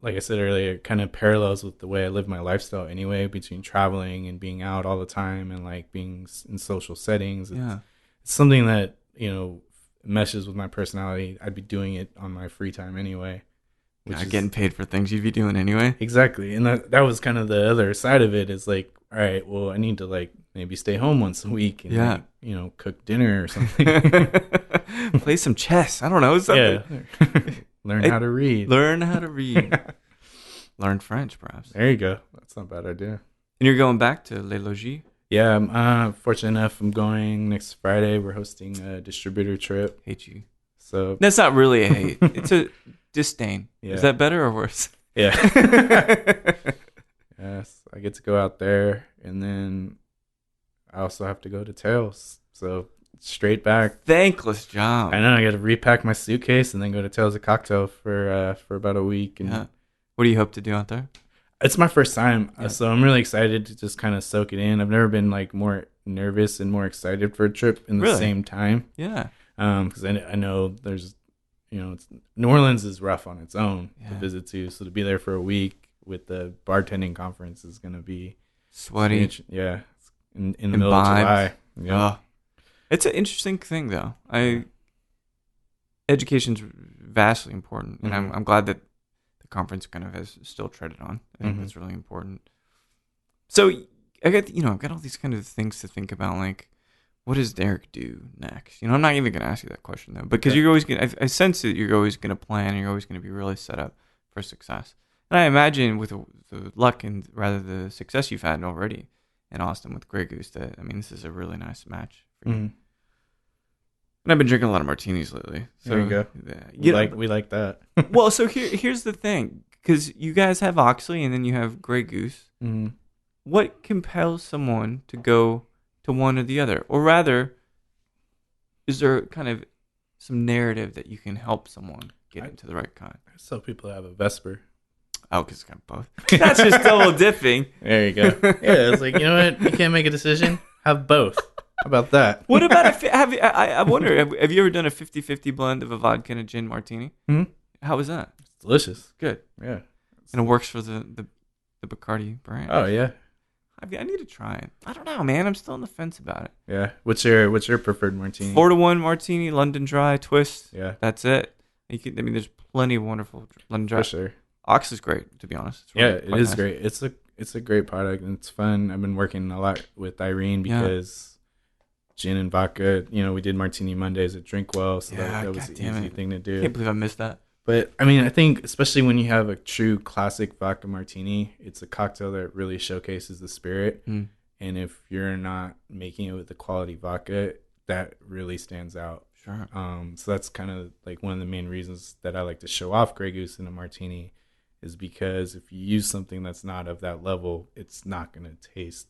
like I said earlier, it kind of parallels with the way I live my lifestyle anyway, between traveling and being out all the time and like being in social settings. It's something that, meshes with my personality. I'd be doing it on my free time anyway. Which is getting paid for things you'd be doing anyway. Exactly. And that was kind of the other side of it, is like, all right, well, I need to like maybe stay home once a week and like, cook dinner or something. Play some chess. I don't know. Something. Yeah. Learn how to read. Learn French, perhaps. There you go. That's not a bad idea. And you're going back to Les Logis? Yeah, I'm fortunate enough. I'm going next Friday. We're hosting a distributor trip. Hate you. So that's not really a hate. It's a disdain. Yeah. Is that better or worse? Yeah. Yes, I get to go out there, and then I also have to go to Tails. So straight back. Thankless job. I know. I got to repack my suitcase and then go to Tails a Cocktail for about a week. And what do you hope to do out there? It's my first time, so I'm really excited to just kind of soak it in. I've never been like more nervous and more excited for a trip in the same time. Yeah. Because I know there's, New Orleans is rough on its own to visit to. So to be there for a week with the bartending conference is going to be sweaty. Yeah. In the middle of July. Yeah. It's an interesting thing, though. Education's vastly important, and I'm glad that the conference kind of has still treaded on. I think that's really important. So I've got all these kind of things to think about, like, what does Derek do next? I'm not even going to ask you that question, though, because you're always going to, I sense that you're always going to plan, and you're always going to be really set up for success. And I imagine with the luck and rather the success you've had already in Austin with Grey Goose, that, this is a really nice match for you. And I've been drinking a lot of martinis lately. So, there you go. We like that. Well, so here's the thing, because you guys have Oxley and then you have Grey Goose. Mm-hmm. What compels someone to go to one or the other? Or rather, is there kind of some narrative that you can help someone get into the right kind? I tell people to have a Vesper. Oh, because it's got both. That's just double dipping. There you go. Yeah, it's like, you know what? You can't make a decision. Have both. How about that? What about I wonder, have you ever done a 50-50 blend of a vodka and a gin martini? Mm-hmm. How was that? It's delicious. Good. Yeah. And it works for the Bacardi brand. Oh, yeah. I need to try it. I don't know, man. I'm still on the fence about it. Yeah. What's your preferred martini? 4-1 martini, London Dry, twist. Yeah. That's it. There's plenty of wonderful London Dry. For sure. Ox is great, to be honest. It's really it is nice. Great. It's a great product, and it's fun. I've been working a lot with Irene because gin and vodka, we did Martini Mondays at Drinkwell, so that was an easy thing to do. I can't believe I missed that. But, I think, especially when you have a true classic vodka martini, it's a cocktail that really showcases the spirit. Mm. And if you're not making it with the quality vodka, that really stands out. Sure. So that's kind of like one of the main reasons that I like to show off Grey Goose in a martini, is because if you use something that's not of that level, it's not going to taste.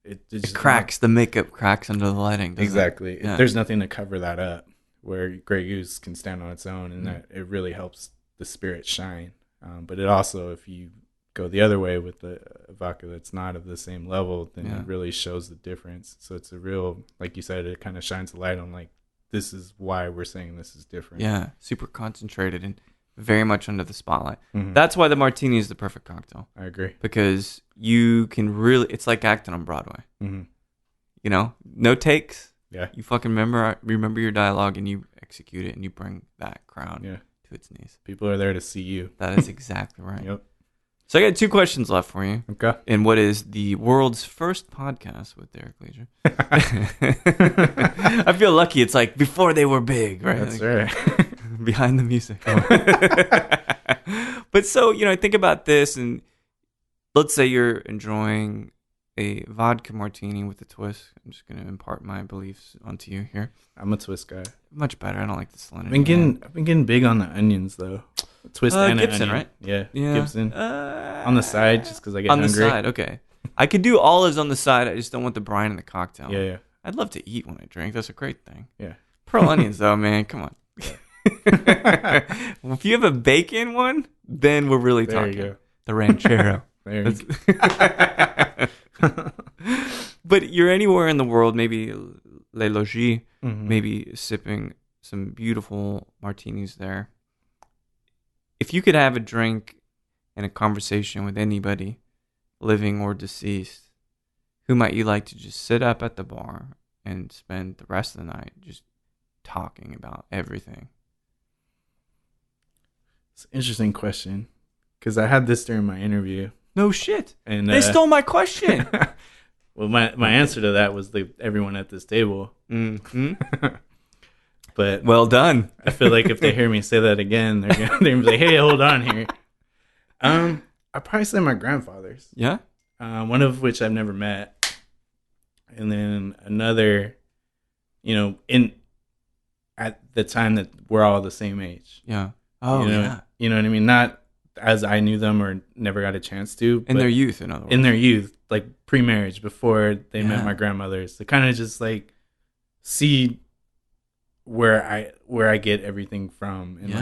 It cracks. The makeup cracks under the lighting. Exactly. There's nothing to cover that up, where Grey Goose can stand on its own, and that it really helps the spirit shine. But it also, if you go the other way with the vodka that's not of the same level, then it really shows the difference. So it's a real, like you said, it kind of shines a light on, like, this is why we're saying this is different. Yeah, super concentrated and very much under the spotlight. Mm-hmm. That's why the martini is the perfect cocktail. I agree. Because you can really, it's like acting on Broadway. Mm-hmm. No takes. Yeah. You fucking remember your dialogue, and you execute it, and you bring that crown to its knees. People are there to see you. That is exactly right. Yep. So I got 2 questions left for you. Okay. In what is the world's first podcast with Derek Leisure. I feel lucky. It's like before they were big, right? That's right. Behind the music. But so, I think about this, and let's say you're enjoying a vodka martini with a twist. I'm just going to impart my beliefs onto you here. I'm a twist guy. Much better. I don't like the salinity. I've been getting big on the onions, though. Twist and Gibson, onion. right? Yeah. Gibson. On the side, just because I get hungry. On the side, okay. I could do olives on the side. I just don't want the brine in the cocktail. Yeah. I'd love to eat when I drink. That's a great thing. Yeah. Pearl onions, though, man. Come on. Well, if you have a bacon one, then we're really talking. There you go. The ranchero. There you go. But you're anywhere in the world, maybe Les Logis, maybe sipping some beautiful martinis there. If you could have a drink in a conversation with anybody, living or deceased, who might you like to just sit up at the bar and spend the rest of the night just talking about everything? It's an interesting question, because I had this during my interview. No shit. And they stole my question. Well, my answer to that was everyone at this table. Mm-hmm. But well done. I feel like if they hear me say that again, they're gonna be like, "Hey, hold on here." I probably say my grandfathers. Yeah. One of which I've never met, and then another, at the time that we're all the same age. Yeah. Oh, yeah. You know what I mean? Not as I knew them or never got a chance to. In their youth, in other words. In their youth, like pre-marriage, before they met my grandmothers. To kind of just like see where I get everything from, and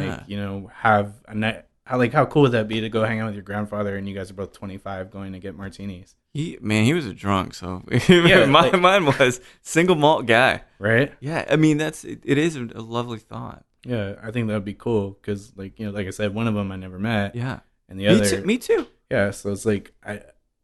have a night. How cool would that be to go hang out with your grandfather and you guys are both 25 going to get martinis? He was a drunk, so mine was single malt guy, right? Yeah, I mean it is a lovely thought. Yeah, I think that would be cool because like I said, one of them I never met. Yeah, and the other me too. Yeah, so it's like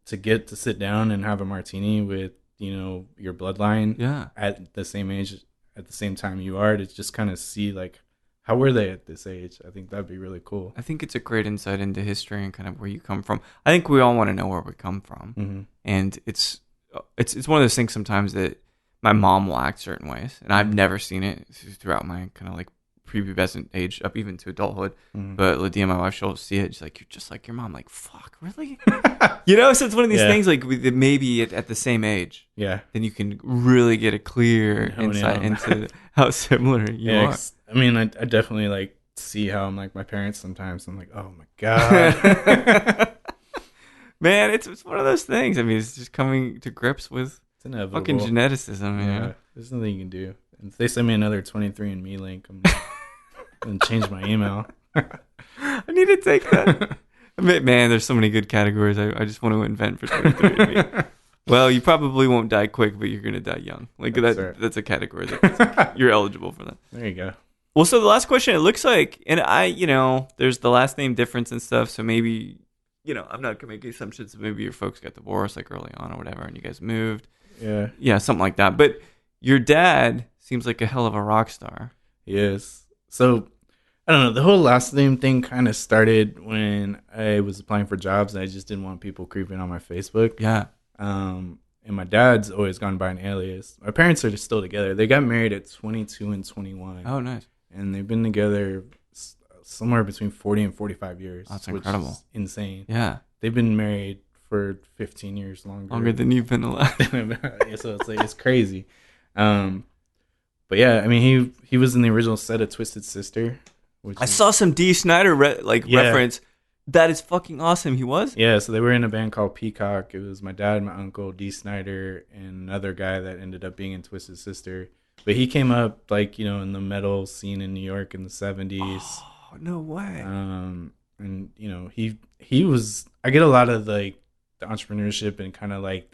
to get to sit down and have a martini with your bloodline. Yeah, at the same age. At the same time you are, to just kind of see like how were they at this age. I think that'd be really cool. I think it's a great insight into history and kind of where you come from. I think we all want to know where we come from. Mm-hmm. And it's one of those things sometimes that my mom will act certain ways, and I've never seen it throughout my kind of like prepubescent age up even to adulthood. Mm-hmm. But Lydia, my wife, she'll see it. She's like, "You're just like your mom." Like, fuck, really? So it's one of these things like maybe at the same age. Yeah. Then you can really get a clear insight into how similar you are. I mean, I definitely like see how I'm like my parents sometimes. I'm like, oh my God. Man, it's one of those things. I mean, it's just coming to grips with fucking geneticism. Yeah. There's nothing you can do. And if they send me another 23andMe link, I'm going to change my email. I need to take that. Man, there's so many good categories I just want to invent for 23andMe. Well, you probably won't die quick, but you're going to die young. Like that's a category you're eligible for that. There you go. Well, so the last question, it looks like, and there's the last name difference and stuff, so maybe, I'm not going to make assumptions. Maybe your folks got divorced like early on or whatever, and you guys moved. Yeah. Yeah, something like that. But your dad seems like a hell of a rock star. Yes. So, I don't know. The whole last name thing kind of started when I was applying for jobs, and I just didn't want people creeping on my Facebook. Yeah. And my dad's always gone by an alias. My parents are still together. They got married at 22 and 21. Oh, nice. And they've been together somewhere between 40 and 45 years. That's incredible. Which is insane. Yeah. They've been married for 15 years longer. Longer than you've been alive. So it's crazy. But yeah, I mean, he was in the original set of Twisted Sister. I saw some Dee Snider reference. That is fucking awesome. He was? Yeah, so they were in a band called Peacock. It was my dad, my uncle, Dee Snider, and another guy that ended up being in Twisted Sister. But he came up in the metal scene in New York in the 70s. Oh, no way. And he was, I get a lot of the entrepreneurship and kind of like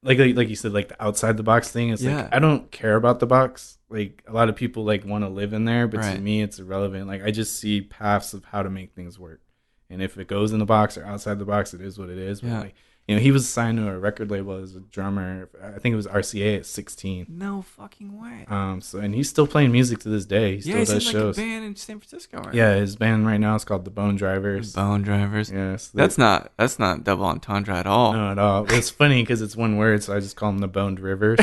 you said, like the outside the box thing. It's like I don't care about the box. Like a lot of people want to live in there, but to me it's irrelevant. Like I just see paths of how to make things work. And if it goes in the box or outside the box, it is what it is. But he was signed to a record label as a drummer. I think it was RCA at 16. No fucking way. And he's still playing music to this day. He still does shows. He's in a band in San Francisco, right? Yeah, his band right now is called the Bone Drivers. Bone Drivers. Yes. That's not double entendre at all. No, at all. It's funny because it's one word, so I just call him the Boned Rivers.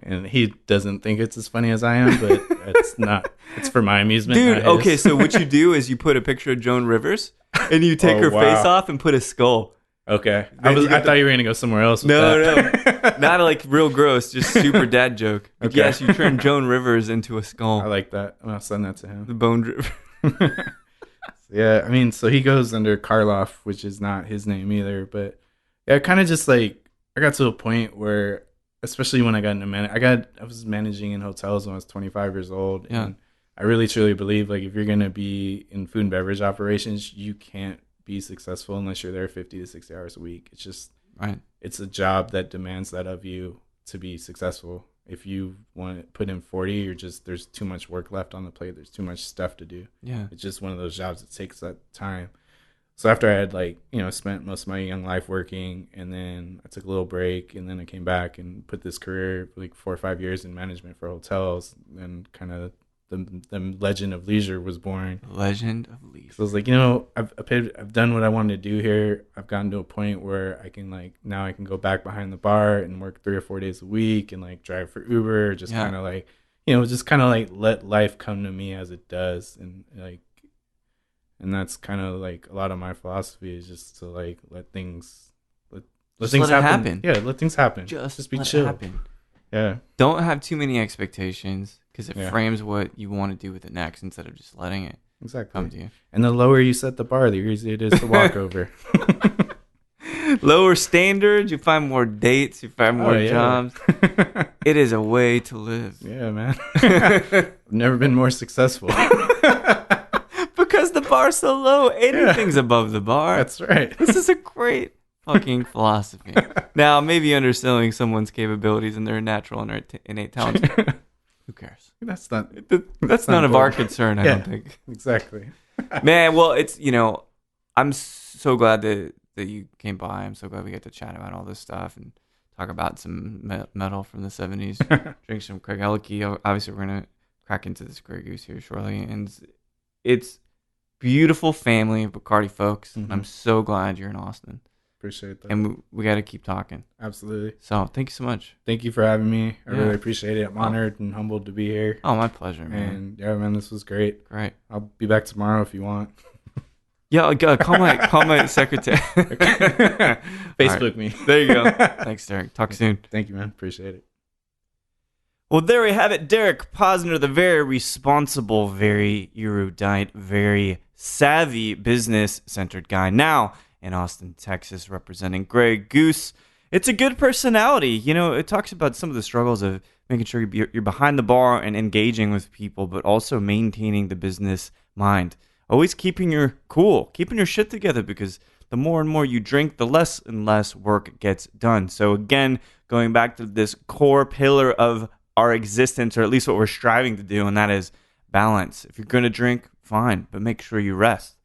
And he doesn't think it's as funny as I am, but it's not. It's for my amusement. Dude, okay, so what you do is you put a picture of Joan Rivers, and you take her face off and put a skull. Okay. I thought you were going to go somewhere else with that. No. Not like real gross, just super dad joke. Okay. Yes, you turned Joan Rivers into a skull. I like that. I'll send that to him. The Bone River. Yeah, I mean, so he goes under Karloff, which is not his name either. But yeah, kind of just I got to a point where, especially when I got into I was managing in hotels when I was 25 years old. Yeah. And I really truly believe if you're going to be in food and beverage operations, you can't be successful unless you're there 50 to 60 hours a week. It's just, right. It's a job that demands that of you to be successful. if you want to put in 40, you're just, there's too much work left on the plate. There's too much stuff to do. Yeah. It's just one of those jobs that takes that time. So after I had like, you know, spent most of my young life working, and then I took a little break, and then I came back and put this career like 4 or 5 years in management for hotels, and kind of the legend of leisure was born. Legend of leisure. So I was like, you know, I've done what I wanted to do here. I've gotten to a point where I can like, now I can go back behind the bar and work 3 or 4 days a week and like drive for Uber, just kind of like, you know, just kind of like let life come to me as it does. And like, and that's kind of like a lot of my philosophy is just to like let things happen. Yeah, let things happen. Just be chill. Happen. Yeah. Don't have too many expectations, because it frames what you want to do with it next instead of just letting it come to you. And the lower you set the bar, the easier it is to walk over. Lower standards, you find more dates, you find more jobs. It is a way to live. Yeah, man. I've never been more successful. Because the bar's so low, anything's above the bar. That's right. This is a great fucking philosophy. Now, maybe underselling someone's capabilities and their natural and innate talents. Who cares? That's none of our concern, I don't think. Exactly. Man, well, it's, you know, I'm so glad that you came by. I'm so glad we get to chat about all this stuff and talk about some metal from the 70s. Drink some Craig Ellicky. Obviously, we're going to crack into this Grey Goose here shortly. And it's beautiful family of Bacardi folks. Mm-hmm. I'm so glad you're in Austin. Appreciate that. And we got to keep talking. Absolutely. So thank you so much. Thank you for having me. I really appreciate it. I'm honored and humbled to be here. Oh, my pleasure, man. And yeah, man, this was great. Great. I'll be back tomorrow if you want. Yeah, call my secretary. Facebook me. There you go. Thanks, Derek. Talk soon. Thank you, man. Appreciate it. Well, there we have it. Derek Posner, the very responsible, very erudite, very savvy, business-centered guy. Now in Austin, Texas, representing Grey Goose. It's a good personality. You know, it talks about some of the struggles of making sure you're behind the bar and engaging with people, but also maintaining the business mind. Always keeping your cool, keeping your shit together, because the more and more you drink, the less and less work gets done. So again, going back to this core pillar of our existence, or at least what we're striving to do, and that is balance. If you're going to drink, fine, but make sure you rest.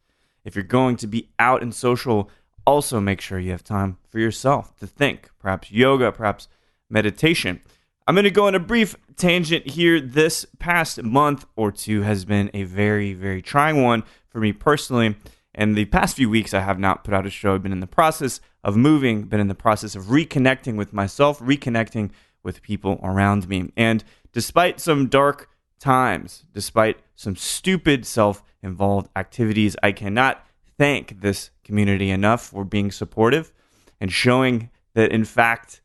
If you're going to be out and social, also make sure you have time for yourself to think, perhaps yoga, perhaps meditation. I'm going to go on a brief tangent here. This past month or two has been a very, very trying one for me personally. And the past few weeks, I have not put out a show. I've been in the process of moving, been in the process of reconnecting with myself, reconnecting with people around me. And despite some dark times, despite some stupid self-involved activities, I cannot thank this community enough for being supportive and showing that, in fact,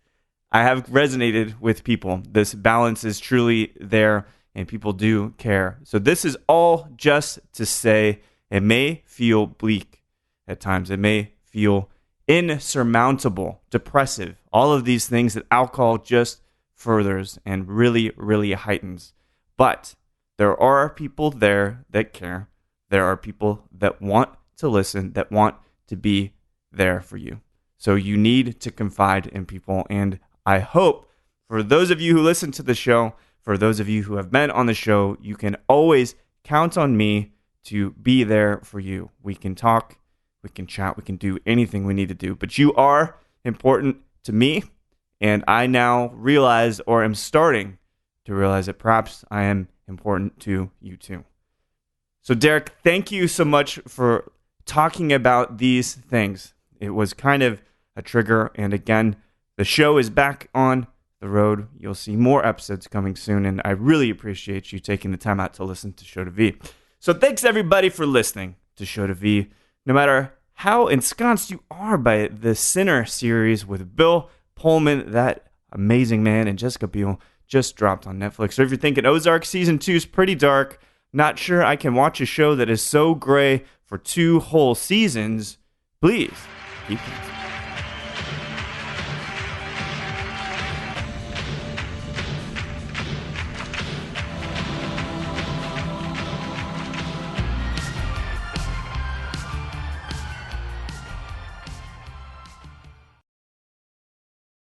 I have resonated with people. This balance is truly there, and people do care. So this is all just to say it may feel bleak at times. It may feel insurmountable, depressive, all of these things that alcohol just furthers and really, really heightens. But there are people there that care. There are people that want to listen, that want to be there for you. So you need to confide in people. And I hope for those of you who listen to the show, for those of you who have been on the show, you can always count on me to be there for you. We can talk, we can chat, we can do anything we need to do. But you are important to me. And I now realize, or am starting to realize, that perhaps I am important to you too. So Derek, thank you so much for talking about these things. It was kind of a trigger. And again, the show is back on the road. You'll see more episodes coming soon. And I really appreciate you taking the time out to listen to Show to V. So thanks everybody for listening to Show to V. No matter how ensconced you are by the Sinner series with Bill Pullman, that amazing man, and Jessica Biel just dropped on Netflix. So if you're thinking Ozark Season 2 is pretty dark, not sure I can watch a show that is so gray for 2 whole seasons, please keep listening.